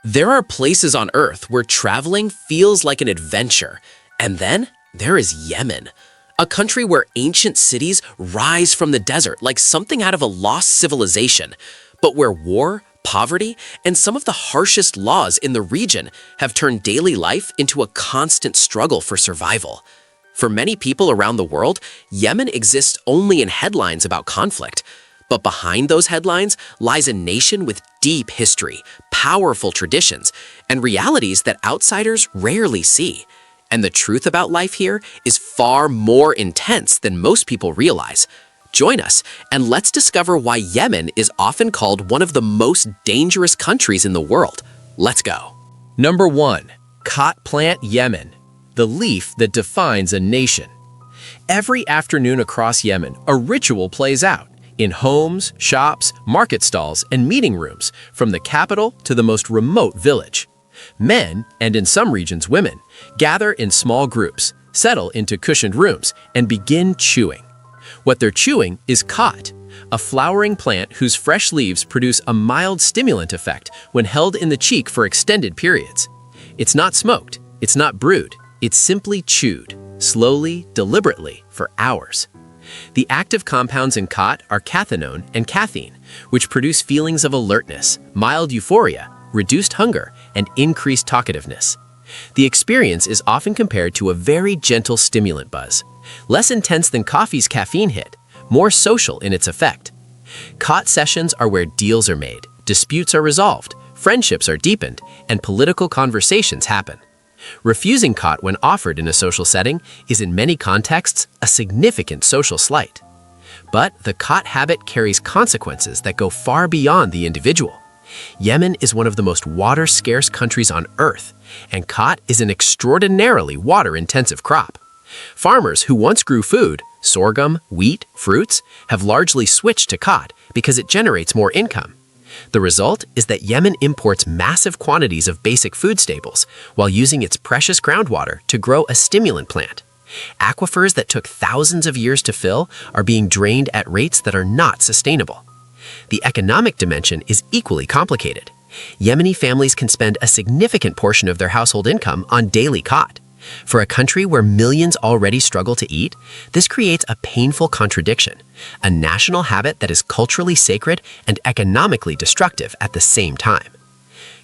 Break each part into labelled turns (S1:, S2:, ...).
S1: There are places on Earth where traveling feels like an adventure. And then there is Yemen, a country where ancient cities rise from the desert like something out of a lost civilization, but where war, poverty, and some of the harshest laws in the region have turned daily life into a constant struggle for survival. For many people around the world, Yemen exists only in headlines about conflict. But behind those headlines lies a nation with deep history, powerful traditions, and realities that outsiders rarely see. And the truth about life here is far more intense than most people realize. Join us, and let's discover why Yemen is often called one of the most dangerous countries in the world. Let's go.
S2: Number 1. Khat plant Yemen, the leaf that defines a nation. Every afternoon across Yemen, a ritual plays out. In homes, shops, market stalls, and meeting rooms, from the capital to the most remote village. Men, and in some regions women, gather in small groups, settle into cushioned rooms, and begin chewing. What they're chewing is khat, a flowering plant whose fresh leaves produce a mild stimulant effect when held in the cheek for extended periods. It's not smoked, it's not brewed, it's simply chewed, slowly, deliberately, for hours. The active compounds in khat are cathinone and caffeine, which produce feelings of alertness, mild euphoria, reduced hunger, and increased talkativeness. The experience is often compared to a very gentle stimulant buzz, less intense than coffee's caffeine hit, more social in its effect. Khat sessions are where deals are made, disputes are resolved, friendships are deepened, and political conversations happen. Refusing khat when offered in a social setting is in many contexts a significant social slight. But the khat habit carries consequences that go far beyond the individual. Yemen is one of the most water-scarce countries on Earth, and khat is an extraordinarily water-intensive crop. Farmers who once grew food, sorghum, wheat, fruits, have largely switched to khat because it generates more income. The result is that Yemen imports massive quantities of basic food staples while using its precious groundwater to grow a stimulant plant. Aquifers that took thousands of years to fill are being drained at rates that are not sustainable. The economic dimension is equally complicated. Yemeni families can spend a significant portion of their household income on daily khat. For a country where millions already struggle to eat, this creates a painful contradiction, a national habit that is culturally sacred and economically destructive at the same time.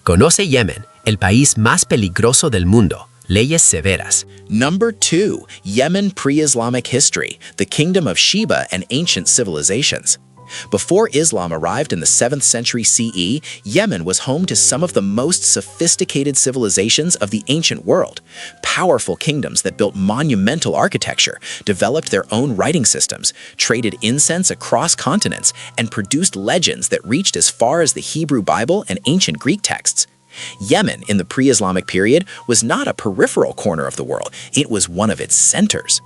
S2: Conoce Yemen, el país más peligroso del mundo. Leyes severas.
S3: Number 2. Yemen pre-Islamic history, the kingdom of Sheba and ancient civilizations. Before Islam arrived in the 7th century CE, Yemen was home to some of the most sophisticated civilizations of the ancient world. Powerful kingdoms that built monumental architecture, developed their own writing systems, traded incense across continents, and produced legends that reached as far as the Hebrew Bible and ancient Greek texts. Yemen, in the pre-Islamic period, was not a peripheral corner of the world, it was one of its centers.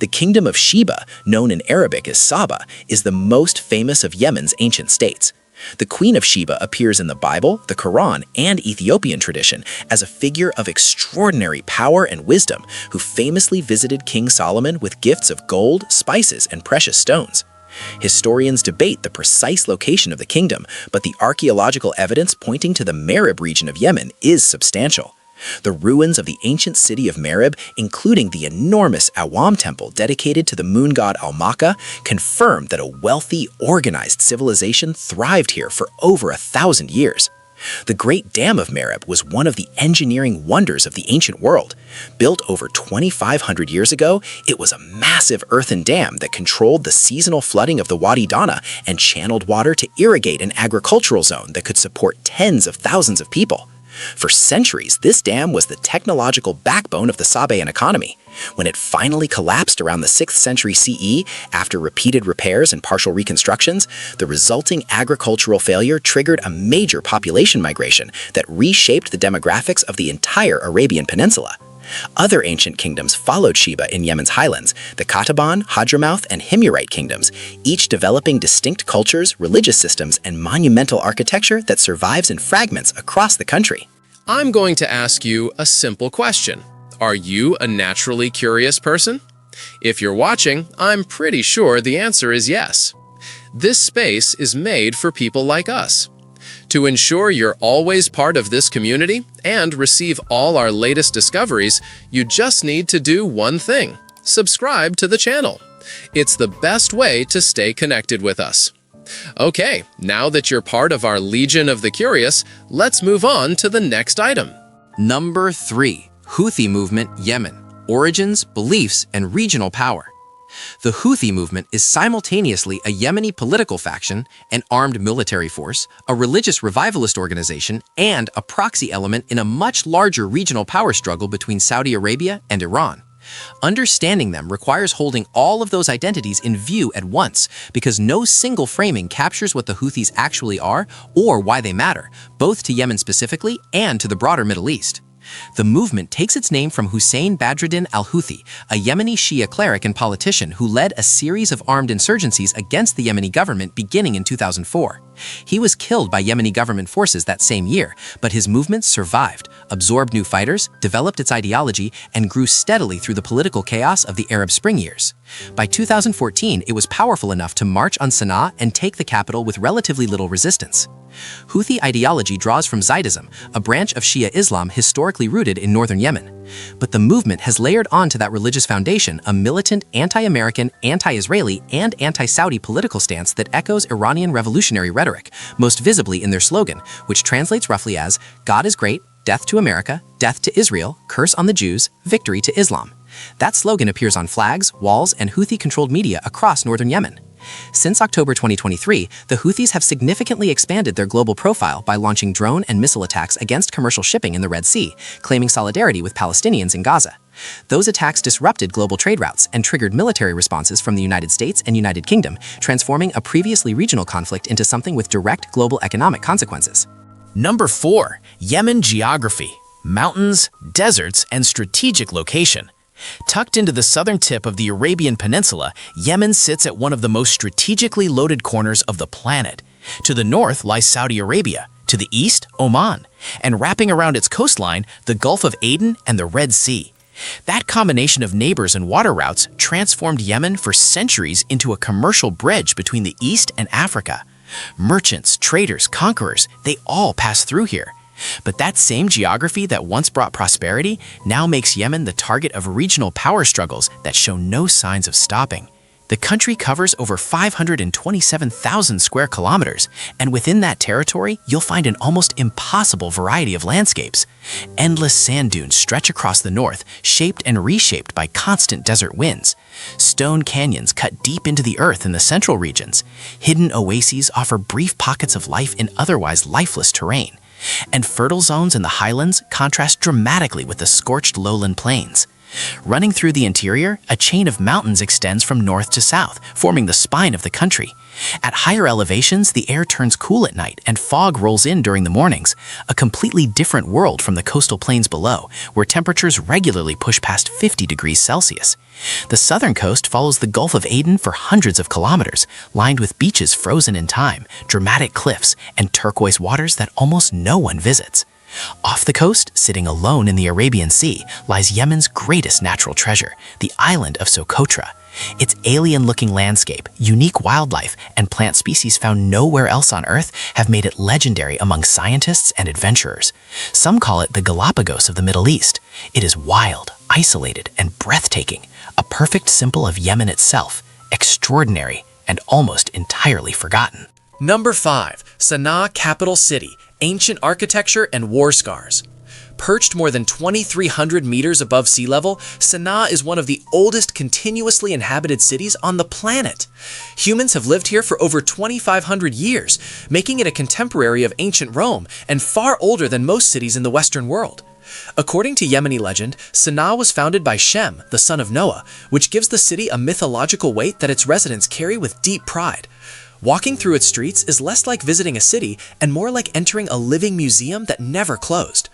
S3: The kingdom of Sheba, known in Arabic as Saba, is the most famous of Yemen's ancient states. The Queen of Sheba appears in the Bible, the Quran, and Ethiopian tradition as a figure of extraordinary power and wisdom who famously visited King Solomon with gifts of gold, spices, and precious stones. Historians debate the precise location of the kingdom, but the archaeological evidence pointing to the Marib region of Yemen is substantial. The ruins of the ancient city of Marib, including the enormous Awam temple dedicated to the moon god Al-Makka, confirm that a wealthy, organized civilization thrived here for over 1,000 years. The Great Dam of Marib was one of the engineering wonders of the ancient world. Built over 2,500 years ago, it was a massive earthen dam that controlled the seasonal flooding of the Wadi Dana and channeled water to irrigate an agricultural zone that could support tens of thousands of people. For centuries, this dam was the technological backbone of the Sabaean economy. When it finally collapsed around the 6th century CE, after repeated repairs and partial reconstructions, the resulting agricultural failure triggered a major population migration that reshaped the demographics of the entire Arabian Peninsula. Other ancient kingdoms followed Sheba in Yemen's highlands, the Qataban, Hadramouth, and Himyarite kingdoms, each developing distinct cultures, religious systems, and monumental architecture that survives in fragments across the country.
S1: I'm going to ask you a simple question. Are you a naturally curious person? If you're watching, I'm pretty sure the answer is yes. This space is made for people like us.
S2: To ensure you're always part of this community and receive all our latest discoveries, you just need to do one thing: subscribe to the channel. It's the best way to stay connected with us. Okay, now that you're part of our Legion of the Curious, let's move on to the next item.
S4: Number 3. Houthi Movement, Yemen. Origins, Beliefs, and Regional Power. The Houthi movement is simultaneously a Yemeni political faction, an armed military force, a religious revivalist organization, and a proxy element in a much larger regional power struggle between Saudi Arabia and Iran. Understanding them requires holding all of those identities in view at once, because no single framing captures what the Houthis actually are or why they matter, both to Yemen specifically and to the broader Middle East. The movement takes its name from Hussein Badruddin al-Houthi, a Yemeni Shia cleric and politician who led a series of armed insurgencies against the Yemeni government beginning in 2004. He was killed by Yemeni government forces that same year, but his movement survived, absorbed new fighters, developed its ideology, and grew steadily through the political chaos of the Arab Spring years. By 2014, it was powerful enough to march on Sana'a and take the capital with relatively little resistance. Houthi ideology draws from Zaydism, a branch of Shia Islam historically rooted in northern Yemen. But the movement has layered onto that religious foundation a militant anti-American, anti-Israeli, and anti-Saudi political stance that echoes Iranian revolutionary rhetoric, most visibly in their slogan, which translates roughly as "God is great, death to America, death to Israel, curse on the Jews, victory to Islam." That slogan appears on flags, walls, and Houthi-controlled media across northern Yemen. Since October 2023, the Houthis have significantly expanded their global profile by launching drone and missile attacks against commercial shipping in the Red Sea, claiming solidarity with Palestinians in Gaza. Those attacks disrupted global trade routes and triggered military responses from the United States and United Kingdom, transforming a previously regional conflict into something with direct global economic consequences.
S3: Number 4. Yemen geography, mountains, deserts, and strategic location. Tucked into the southern tip of the Arabian Peninsula, Yemen sits at one of the most strategically loaded corners of the planet. To the north lies Saudi Arabia, to the east, Oman, and wrapping around its coastline, the Gulf of Aden and the Red Sea. That combination of neighbors and water routes transformed Yemen for centuries into a commercial bridge between the East and Africa. Merchants, traders, conquerors, they all pass through here. But that same geography that once brought prosperity now makes Yemen the target of regional power struggles that show no signs of stopping. The country covers over 527,000 square kilometers, and within that territory, you'll find an almost impossible variety of landscapes. Endless sand dunes stretch across the north, shaped and reshaped by constant desert winds. Stone canyons cut deep into the earth in the central regions. Hidden oases offer brief pockets of life in otherwise lifeless terrain. And fertile zones in the highlands contrast dramatically with the scorched lowland plains. Running through the interior, a chain of mountains extends from north to south, forming the spine of the country. At higher elevations, the air turns cool at night and fog rolls in during the mornings, a completely different world from the coastal plains below, where temperatures regularly push past 50 degrees Celsius. The southern coast follows the Gulf of Aden for hundreds of kilometers, lined with beaches frozen in time, dramatic cliffs, and turquoise waters that almost no one visits. Off the coast, sitting alone in the Arabian Sea, lies Yemen's greatest natural treasure, the island of Socotra. Its alien-looking landscape, unique wildlife, and plant species found nowhere else on Earth have made it legendary among scientists and adventurers. Some call it the Galapagos of the Middle East. It is wild, isolated, and breathtaking, a perfect symbol of Yemen itself, extraordinary and almost entirely forgotten.
S1: Number 5. Sana'a Capital City, Ancient Architecture and War Scars. Perched more than 2,300 meters above sea level, Sana'a is one of the oldest continuously inhabited cities on the planet. Humans have lived here for over 2,500 years, making it a contemporary of ancient Rome and far older than most cities in the Western world. According to Yemeni legend, Sana'a was founded by Shem, the son of Noah, which gives the city a mythological weight that its residents carry with deep pride. Walking through its streets is less like visiting a city and more like entering a living museum that never closed.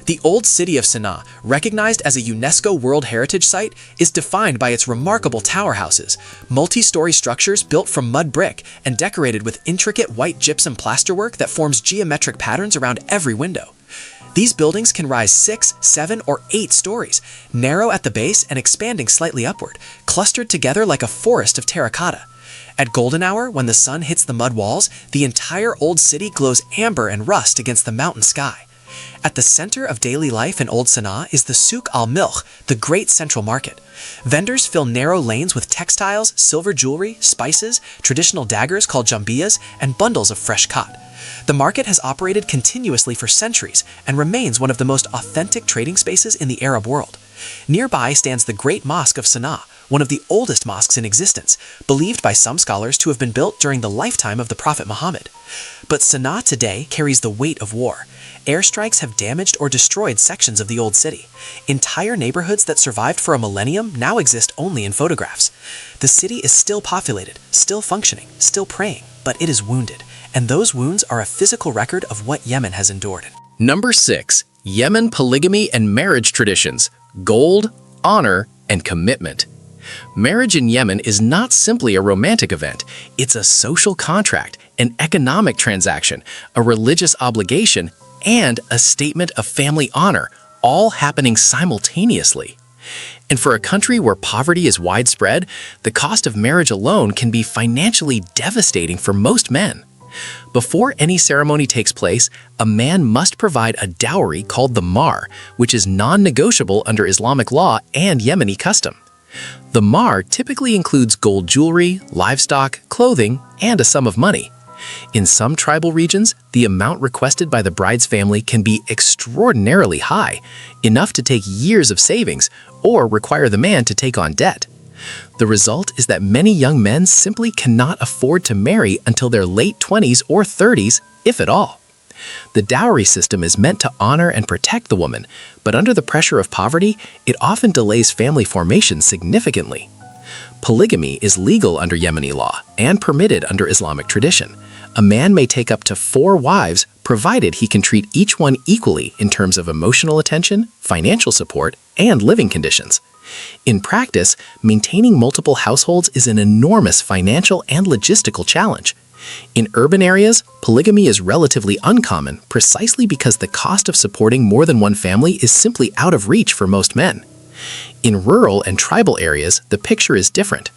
S1: The old city of Sana'a, recognized as a UNESCO World Heritage Site, is defined by its remarkable tower houses, multi-story structures built from mud brick and decorated with intricate white gypsum plasterwork that forms geometric patterns around every window. These buildings can rise 6, 7, or 8 stories, narrow at the base and expanding slightly upward, clustered together like a forest of terracotta.
S5: At golden hour, when the sun hits the mud walls, the entire old city glows amber and rust against the mountain sky. At the center of daily life in Old Sana'a is the Souk al-Milch, the great central market. Vendors fill narrow lanes with textiles, silver jewelry, spices, traditional daggers called jambiyas, and bundles of fresh cot. The market has operated continuously for centuries and remains one of the most authentic trading spaces in the Arab world. Nearby stands the Great Mosque of Sana'a, one of the oldest mosques in existence, believed by some scholars to have been built during the lifetime of the Prophet Muhammad. But Sana'a today carries the weight of war. Airstrikes have damaged or destroyed sections of the old city. Entire neighborhoods that survived for a millennium now exist only in photographs. The city is still populated, still functioning, still praying, but it is wounded, and those wounds are a physical record of what Yemen has endured.
S2: Number 6. Yemen polygamy and marriage traditions: gold, honor, and commitment. Marriage in Yemen is not simply a romantic event. It's a social contract, an economic transaction, a religious obligation, and a statement of family honor, all happening simultaneously. And for a country where poverty is widespread, the cost of marriage alone can be financially devastating for most men. Before any ceremony takes place, a man must provide a dowry called the mahr, which is non-negotiable under Islamic law and Yemeni custom. The mahr typically includes gold jewelry, livestock, clothing, and a sum of money. In some tribal regions, the amount requested by the bride's family can be extraordinarily high, enough to take years of savings or require the man to take on debt. The result is that many young men simply cannot afford to marry until their late 20s or 30s, if at all. The dowry system is meant to honor and protect the woman, but under the pressure of poverty, it often delays family formation significantly. Polygamy is legal under Yemeni law and permitted under Islamic tradition. A man may take up to 4 wives, provided he can treat each one equally in terms of emotional attention, financial support, and living conditions. In practice, maintaining multiple households is an enormous financial and logistical challenge. In urban areas, polygamy is relatively uncommon precisely because the cost of supporting more than one family is simply out of reach for most men. In rural and tribal areas, the picture is different.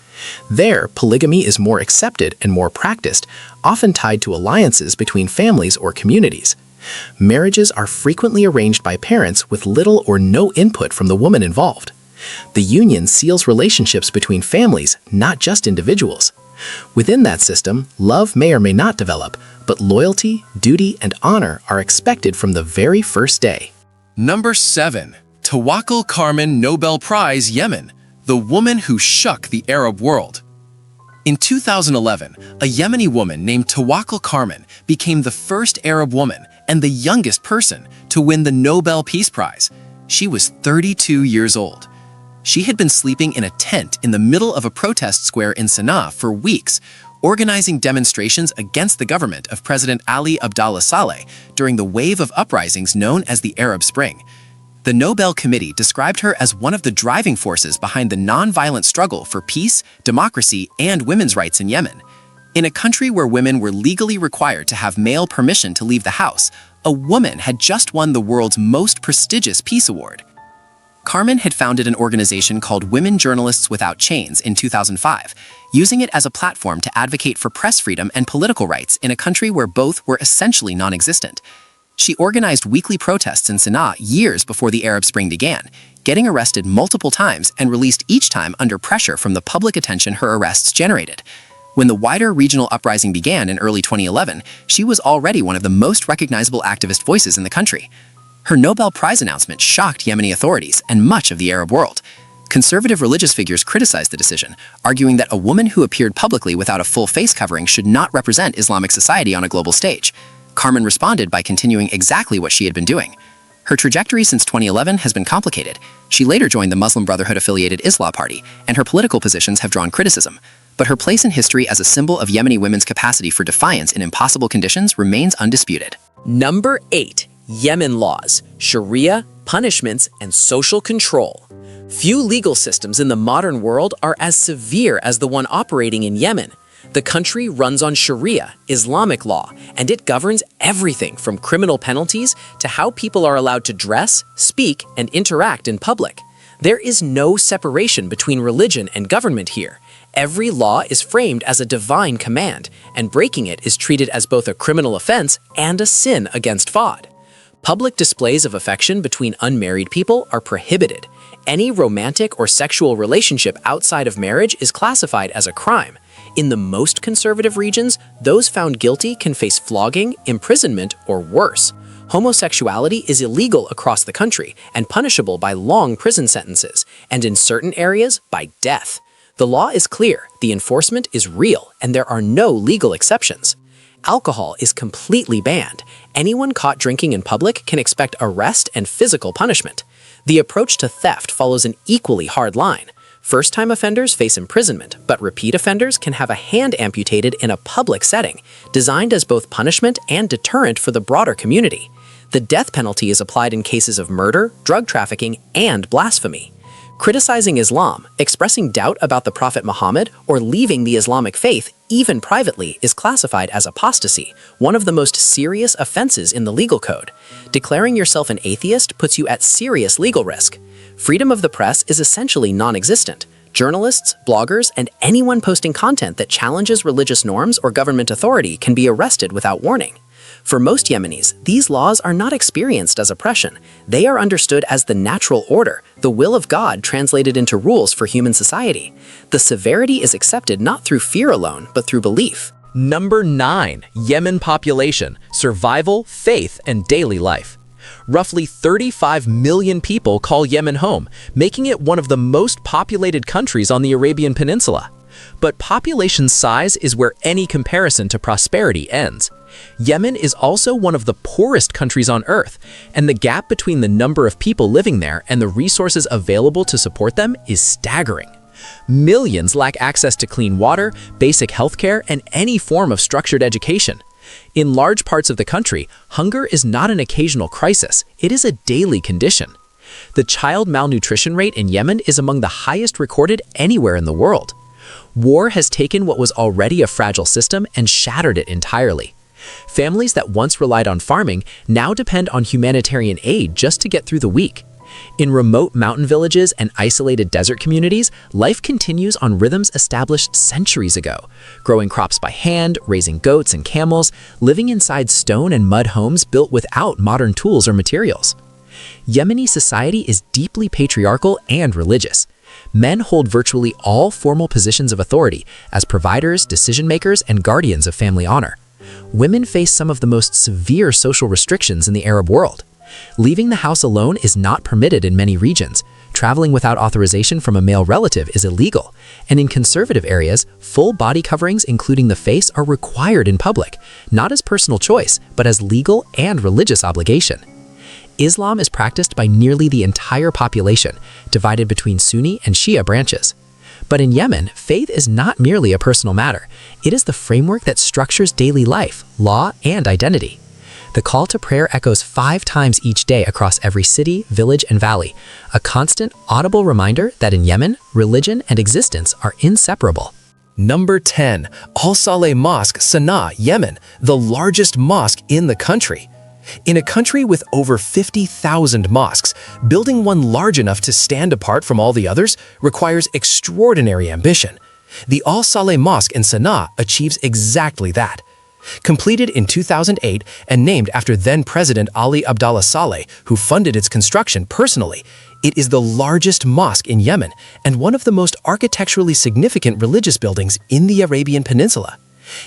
S2: There, polygamy is more accepted and more practiced, often tied to alliances between families or communities. Marriages are frequently arranged by parents with little or no input from the woman involved. The union seals relationships between families, not just individuals. Within that system, love may or may not develop, but loyalty, duty, and honor are expected from the very first day. Number 7. Tawakkul Karman Nobel Prize Yemen, the woman who shook the Arab world. In 2011, a Yemeni woman named Tawakkul Karman became the first Arab woman and the youngest person to win the Nobel Peace Prize. She was 32 years old. She had been sleeping in a tent in the middle of a protest square in Sana'a for weeks, organizing demonstrations against the government of President Ali Abdallah Saleh during the wave of uprisings known as the Arab Spring. The Nobel Committee described her as one of the driving forces behind the non-violent struggle for peace, democracy, and women's rights in Yemen. In a country where women were legally required to have male permission to leave the house, a woman had just won the world's most prestigious peace award. Karman had founded an organization called Women Journalists Without Chains in 2005, using it as a platform to advocate for press freedom and political rights in a country where both were essentially non-existent. She organized weekly protests in Sana'a years before the Arab Spring began, getting arrested multiple times and released each time under pressure from the public attention her arrests generated. When the wider regional uprising began in early 2011, she was already one of the most recognizable activist voices in the country. Her Nobel Prize announcement shocked Yemeni authorities and much of the Arab world. Conservative religious figures criticized the decision, arguing that a woman who appeared publicly without a full face covering should not represent Islamic society on a global stage. Karman responded by continuing exactly what she had been doing. Her trajectory since 2011 has been complicated. She later joined the Muslim Brotherhood-affiliated Islah Party, and her political positions have drawn criticism. But her place in history as a symbol of Yemeni women's capacity for defiance in impossible conditions remains undisputed.
S1: Number 8. Yemen laws, Sharia, punishments, and social control. Few legal systems in the modern world are as severe as the one operating in Yemen. The country runs on Sharia, Islamic law, and it governs everything from criminal penalties to how people are allowed to dress, speak, and interact in public. There is no separation between religion and government here.
S6: Every law is framed as a divine command, and breaking it is treated as both a criminal offense and a sin against God. Public displays of affection between unmarried people are prohibited. Any romantic or sexual relationship outside of marriage is classified as a crime. In the most conservative regions, those found guilty can face flogging, imprisonment, or worse. Homosexuality is illegal across the country and punishable by long prison sentences, and in certain areas, by death. The law is clear, the enforcement is real, and there are no legal exceptions. Alcohol is completely banned. Anyone caught drinking in public can expect arrest and physical punishment. The approach to theft follows an equally hard line. First-time offenders face imprisonment, but repeat offenders can have a hand amputated in a public setting, designed as both punishment and deterrent for the broader community. The death penalty is applied in cases of murder, drug trafficking, and blasphemy. Criticizing Islam, expressing doubt about the Prophet Muhammad, or leaving the Islamic faith, even privately, is classified as apostasy, one of the most serious offenses in the legal code. Declaring yourself an atheist puts you at serious legal risk. Freedom of the press is essentially non-existent. Journalists, bloggers, and anyone posting content that challenges religious norms or government authority can be arrested without warning. For most Yemenis, these laws are not experienced as oppression. They are understood as the natural order, the will of God translated into rules for human society. The severity is accepted not through fear alone, but through belief.
S2: Number 9. Yemen population, survival, faith, and daily life. Roughly 35 million people call Yemen home, making it one of the most populated countries on the Arabian Peninsula. But population size is where any comparison to prosperity ends. Yemen is also one of the poorest countries on Earth, and the gap between the number of people living there and the resources available to support them is staggering. Millions lack access to clean water, basic healthcare, and any form of structured education. In large parts of the country, hunger is not an occasional crisis, it is a daily condition. The child malnutrition rate in Yemen is among the highest recorded anywhere in the world. War has taken what was already a fragile system and shattered it entirely. Families that once relied on farming now depend on humanitarian aid just to get through the week. In remote mountain villages and isolated desert communities, life continues on rhythms established centuries ago, growing crops by hand, raising goats and camels, living inside stone and mud homes built without modern tools or materials. Yemeni society is deeply patriarchal and religious. Men hold virtually all formal positions of authority as providers, decision-makers, and guardians of family honor. Women face some of the most severe social restrictions in the Arab world. Leaving the house alone is not permitted in many regions. Traveling without authorization from a male relative is illegal. And in conservative areas, full body coverings including the face are required in public, not as personal choice, but as legal and religious obligation. Islam is practiced by nearly the entire population, divided between Sunni and Shia branches. But in Yemen, faith is not merely a personal matter. It is the framework that structures daily life, law, and identity. The call to prayer echoes 5 times each day across every city, village, and valley, a constant, audible reminder that in Yemen, religion and existence are inseparable.
S5: Number 10. Al-Saleh Mosque, Sana'a, Yemen, the largest mosque in the country. In a country with over 50,000 mosques, building one large enough to stand apart from all the others requires extraordinary ambition. The Al-Saleh Mosque in Sana'a achieves exactly that. Completed in 2008 and named after then-President Ali Abdullah Saleh, who funded its construction personally, it is the largest mosque in Yemen and one of the most architecturally significant religious buildings in the Arabian Peninsula.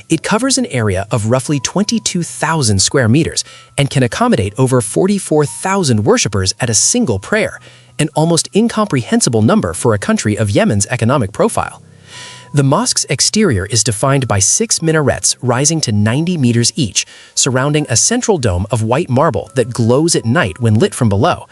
S5: It covers an area of roughly 22,000 square meters and can accommodate over 44,000 worshippers at a single prayer, an almost incomprehensible number for a country of Yemen's economic profile. The mosque's exterior is defined by 6 minarets rising to 90 meters each, surrounding a central dome of white marble that glows at night when lit from below.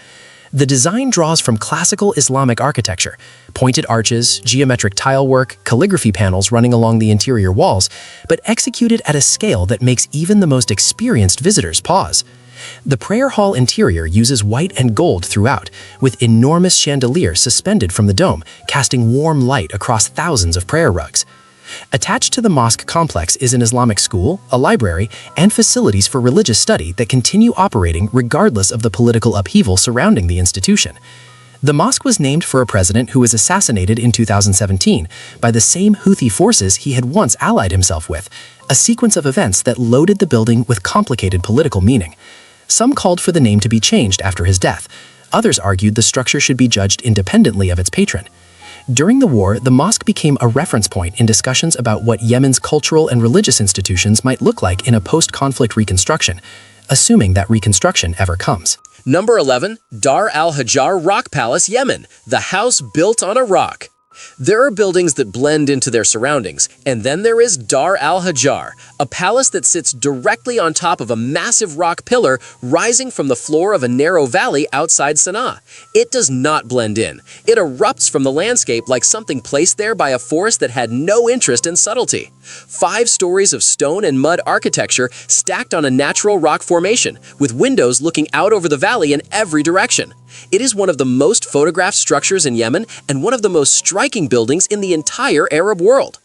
S5: The design draws from classical Islamic architecture, pointed arches, geometric tile work, calligraphy panels running along the interior walls, but executed at a scale that makes even the most experienced visitors pause. The prayer hall interior uses white and gold throughout, with enormous chandeliers suspended from the dome, casting warm light across thousands of prayer rugs. Attached to the mosque complex is an Islamic school, a library, and facilities for religious study that continue operating regardless of the political upheaval surrounding the institution.
S6: The mosque was named for a president who was assassinated in 2017 by the same Houthi forces he had once allied himself with, a sequence of events that loaded the building with complicated political meaning. Some called for the name to be changed after his death. Others argued the structure should be judged independently of its patron. During the war, the mosque became a reference point in discussions about what Yemen's cultural and religious institutions might look like in a post-conflict reconstruction, assuming that reconstruction ever comes.
S1: Number 11, Dar al-Hajar Rock Palace, Yemen, the house built on a rock. There are buildings that blend into their surroundings, and then there is Dar al-Hajar, a palace that sits directly on top of a massive rock pillar rising from the floor of a narrow valley outside Sana'a. It does not blend in. It erupts from the landscape like something placed there by a force that had no interest in subtlety. 5 stories of stone and mud architecture stacked on a natural rock formation, with windows looking out over the valley in every direction. It is one of the most photographed structures in Yemen and one of the most striking buildings in the entire Arab world.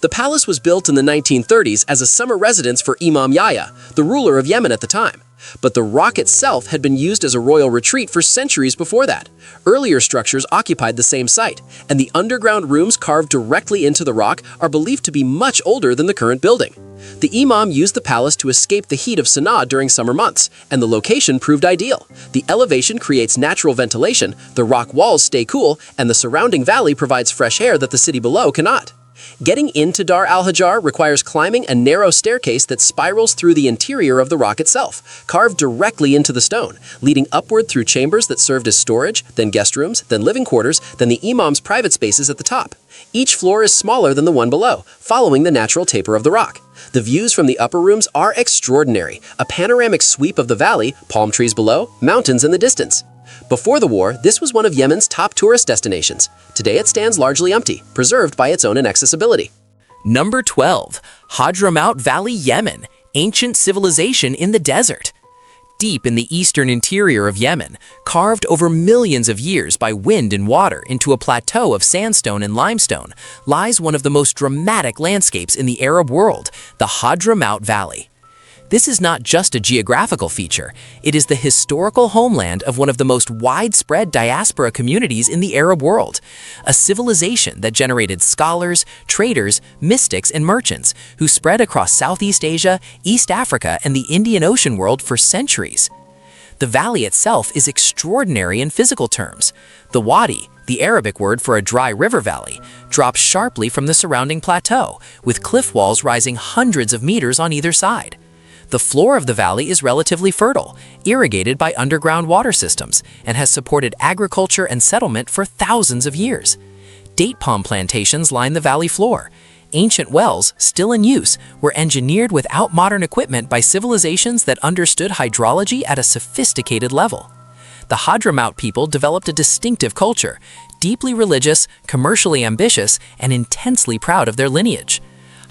S1: The palace was built in the 1930s as a summer residence for Imam Yahya, the ruler of Yemen at the time. But the rock itself had been used as a royal retreat for centuries before that. Earlier structures occupied the same site, and the underground rooms carved directly into the rock are believed to be much older than the current building. The Imam used the palace to escape the heat of Sana'a during summer months, and the location proved ideal. The elevation creates natural ventilation, the rock walls stay cool, and the surrounding valley provides fresh air that the city below cannot. Getting into Dar al-Hajar requires climbing a narrow staircase that spirals through the interior of the rock itself, carved directly into the stone, leading upward through chambers that served as storage, then guest rooms, then living quarters, then the Imam's private spaces at the top. Each floor is smaller than the one below, following the natural taper of the rock. The views from the upper rooms are extraordinary, a panoramic sweep of the valley, palm trees below, mountains in the distance. Before the war, this was one of Yemen's top tourist destinations. Today it stands largely empty, preserved by its own inaccessibility.
S6: Number 12. Hadramaut Valley, Yemen, ancient civilization in the desert. Deep in the eastern interior of Yemen, carved over millions of years by wind and water into a plateau of sandstone and limestone, lies one of the most dramatic landscapes in the Arab world, the Hadramaut Valley. This is not just a geographical feature, it is the historical homeland of one of the most widespread diaspora communities in the Arab world, a civilization that generated scholars, traders, mystics, and merchants who spread across Southeast Asia, East Africa, and the Indian Ocean world for centuries. The valley itself is extraordinary in physical terms. The wadi, the Arabic word for a dry river valley, drops sharply from the surrounding plateau, with cliff walls rising hundreds of meters on either side. The floor of the valley is relatively fertile, irrigated by underground water systems, and has supported agriculture and settlement for thousands of years. Date palm plantations line the valley floor. Ancient wells, still in use, were engineered without modern equipment by civilizations that understood hydrology at a sophisticated level. The Hadramaut people developed a distinctive culture, deeply religious, commercially ambitious, and intensely proud of their lineage.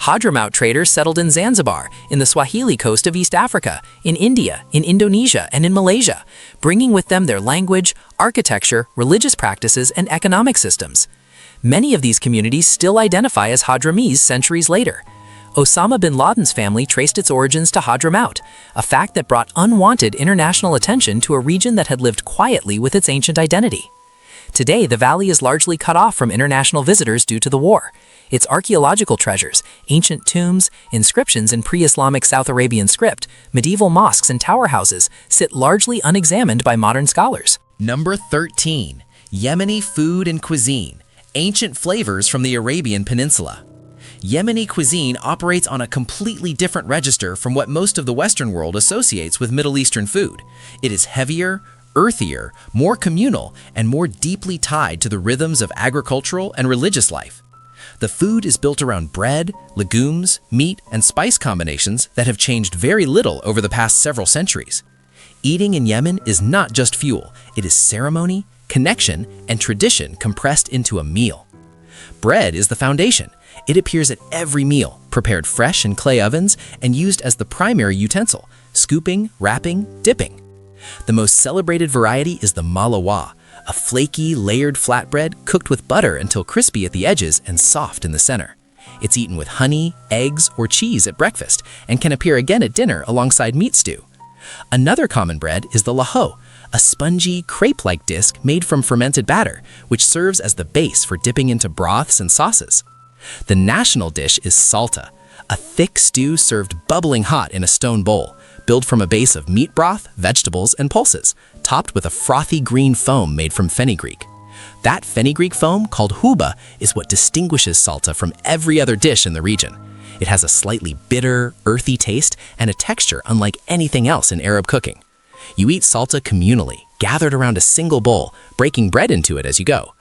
S6: Hadramaut traders settled in Zanzibar, in the Swahili coast of East Africa, in India, in Indonesia, and in Malaysia, bringing with them their language, architecture, religious practices, and economic systems. Many of these communities still identify as Hadramis centuries later. Osama bin Laden's family traced its origins to Hadramaut, a fact that brought unwanted international attention to a region that had lived quietly with its ancient identity. Today, the valley is largely cut off from international visitors due to the war. Its archaeological treasures, ancient tombs, inscriptions in pre-Islamic South Arabian script, medieval mosques and tower houses sit largely unexamined by modern scholars.
S2: Number 13. Yemeni food and cuisine, ancient flavors from the Arabian Peninsula. Yemeni cuisine operates on a completely different register from what most of the Western world associates with Middle Eastern food. It is heavier, earthier, more communal, and more deeply tied to the rhythms of agricultural and religious life. The food is built around bread, legumes, meat, and spice combinations that have changed very little over the past several centuries. Eating in Yemen is not just fuel, it is ceremony, connection, and tradition compressed into a meal. Bread is the foundation. It appears at every meal, prepared fresh in clay ovens and used as the primary utensil, scooping, wrapping, dipping. The most celebrated variety is the malawa, a flaky, layered flatbread cooked with butter until crispy at the edges and soft in the center. It's eaten with honey, eggs, or cheese at breakfast and can appear again at dinner alongside meat stew. Another common bread is the laho,
S3: a spongy, crepe-like disc made from fermented batter, which serves as the base for dipping into broths and sauces. The national dish is salta, a thick stew served bubbling hot in a stone bowl, built from a base of meat broth, vegetables, and pulses, topped with a frothy green foam made from fenugreek. That fenugreek foam, called huba, is what distinguishes salta from every other dish in the region. It has a slightly bitter, earthy taste and a texture unlike anything else in Arab cooking. You eat salta communally, gathered around a single bowl, breaking bread into it as you go.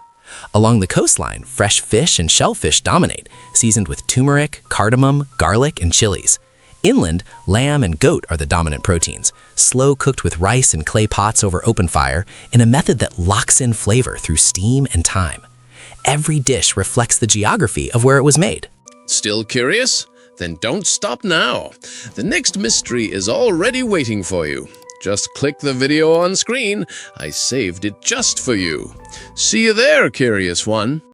S3: Along the coastline, fresh fish and shellfish dominate, seasoned with turmeric, cardamom, garlic, and chilies. Inland, lamb and goat are the dominant proteins, slow cooked with rice and clay pots over open fire in a method that locks in flavor through steam and time. Every dish reflects the geography of where it was made.
S7: Still curious? Then don't stop now. The next mystery is already waiting for you. Just click the video on screen. I saved it just for you. See you there, curious one.